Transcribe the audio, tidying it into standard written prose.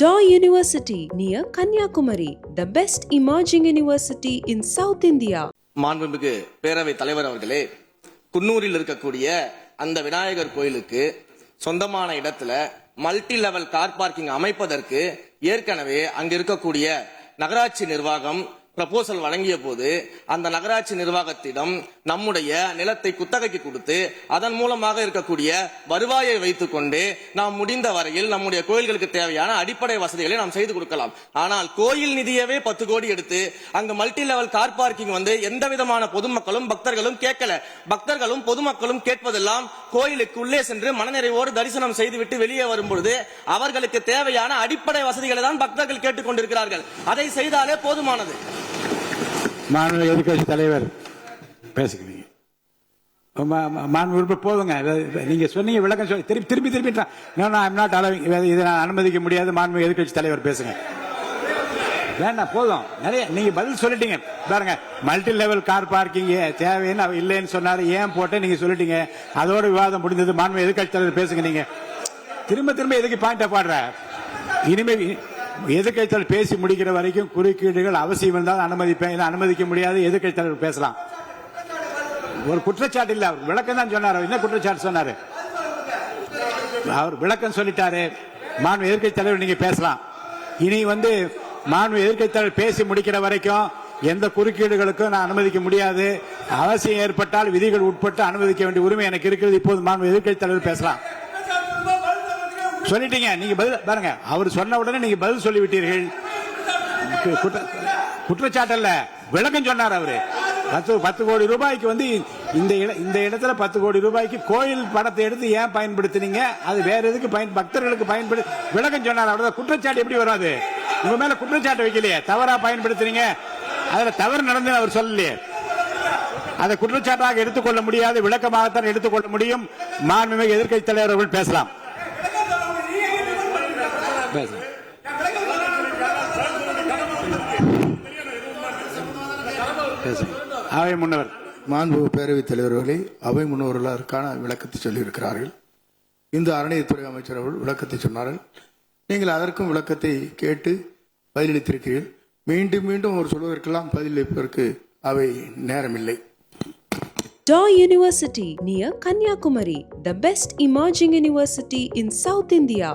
Daw University near Kanyakumari, the best emerging university in South India. மாண்புமிகு பேரவை தலைவர் அவர்களே, குன்னூரில் இருக்கக்கூடிய அந்த விநாயகர் கோயிலுக்கு சொந்தமான இடத்துல மல்டி லெவல் கார் பார்க்கிங் அமைப்பதற்கு ஏற்கனவே அங்க இருக்கக்கூடிய நகராட்சி நிர்வாகம் ப்ரப்போசல் வழங்கிய போது அந்த நகராட்சி நிர்வாகத்திடம் நம்முடைய நிலத்தை குத்தகைக்கு கொடுத்து அதன் மூலமாக இருக்கக்கூடிய வருவாயை வைத்துக் கொண்டு நாம் முடிந்த வரையில் நம்முடைய கோயில்களுக்கு தேவையான அடிப்படை வசதிகளை நாம் செய்து கொடுக்கலாம். ஆனால் கோயில் நிதியவே 10 கோடி எடுத்து அங்கு மல்டி லெவல் கார் பார்க்கிங் எந்த விதமான பொதுமக்களும் பக்தர்களும் கேட்கல. பக்தர்களும் பொதுமக்களும் கேட்பதெல்லாம் கோயிலுக்கு உள்ளே சென்று மனநிறைவோடு தரிசனம் செய்துவிட்டு வெளியே வரும்பொழுது அவர்களுக்கு தேவையான அடிப்படை வசதிகளை தான் பக்தர்கள் கேட்டுக் கொண்டிருக்கிறார்கள். அதை செய்தாலே போதுமானது. மாநில எதிர்கட்சி தலைவர் பேசுகிறீங்க. போதுங்க, நீங்க சொன்னீங்க விளக்கம் சொல்லி திருப்பி இதை நான் அனுமதிக்க முடியாது. மாண்பு எதிர்கட்சி தலைவர் பேசுங்க. வேண்டாம், போதும். நிறைய நீங்க பதில் சொல்லிட்டீங்க பாருங்க. மல்டி லெவல் கார் பார்க்கிங் தேவைன்னு அவர் இல்லைன்னு சொன்னாரு, ஏன் போட்டு நீங்க சொல்லிட்டீங்க. அதோட விவாதம் முடிந்தது. மாண்பு எதிர்கட்சி தலைவர் பேசுங்க. நீங்க திரும்ப எதுக்கு பாயிண்ட் பாடுற? இனிமே எதிர்கட்சி பேசி முடிக்கிற வரைக்கும் குறுக்கீடுகள் அவசியம் இருந்தால் அனுமதிப்பேன், அனுமதிக்க முடியாது. எதிர்கட்சி தலைவர் பேசலாம். ஒரு குற்றச்சாட்டு இல்ல, அவர் விளக்கம் தான் சொன்னார். என்ன குற்றச்சாட்டு சொன்னாரு? அவர் விளக்கம் சொல்லிட்டாரு. மாண்பு எதிர்கட்சி தலைவர் நீங்க பேசலாம். இனி மாண்பு எதிர்கட்சி தலைவர் பேசி முடிக்கிற வரைக்கும் எந்த குறுக்கீடுகளுக்கும் நான் அனுமதிக்க முடியாது. அவசியம் ஏற்பட்டால் விதிகள் உட்பட்டு அனுமதிக்க வேண்டிய உரிமை எனக்கு இருக்கிறது. இப்போது மாண்பு எதிர்கட்சி தலைவர் பேசலாம். சொல்லிட்டீங்க, நீங்க பதில் பாருங்க. அவர் சொன்ன உடனே நீங்க பதில் சொல்லிவிட்டீர்கள். குற்றச்சாட்டு அல்ல, விளக்கம் சொன்னார் அவரு. 10 கோடி ரூபாய்க்கு இந்த இடத்துல 10 கோடி ரூபாய்க்கு கோயில் படத்தை எடுத்து ஏன் பயன்படுத்தினீங்க, அது வேற எதுக்கு பக்தர்களுக்கு பயன்படுத்தி விளக்கம் சொன்னார். அவ்வளவுதான். குற்றச்சாட்டு எப்படி வரும்? அது உங்க மேல குற்றச்சாட்டு வைக்கலையே, தவறா பயன்படுத்துறீங்க, அதுல தவறு நடந்து அவர் சொல்லலையே. அதை குற்றச்சாட்டாக எடுத்துக்கொள்ள முடியாது, விளக்கமாகத்தான் எடுத்துக்கொள்ள முடியும். மாண்புமிகு எதிர்க்கட்சி தலைவர் அவர்கள் பேசலாம். அவை முன்னவர் மாண்பு பேரவைத் தலைவர்களை அவை முன்னவர்களுக்கான விளக்கத்தை சொல்லியிருக்கிறார்கள். இந்த அறநிலையத்துறை அமைச்சர் அவர்கள் விளக்கத்தை சொன்னார்கள். நீங்கள் அதற்கும் விளக்கத்தை கேட்டு பதிலளித்திருக்கிறீர்கள். மீண்டும் ஒரு சொல்வதற்கெல்லாம் பதிலளிப்பதற்கு அவை நேரமில்லை. Daw University near Kanyakumari, the best emerging university in South India.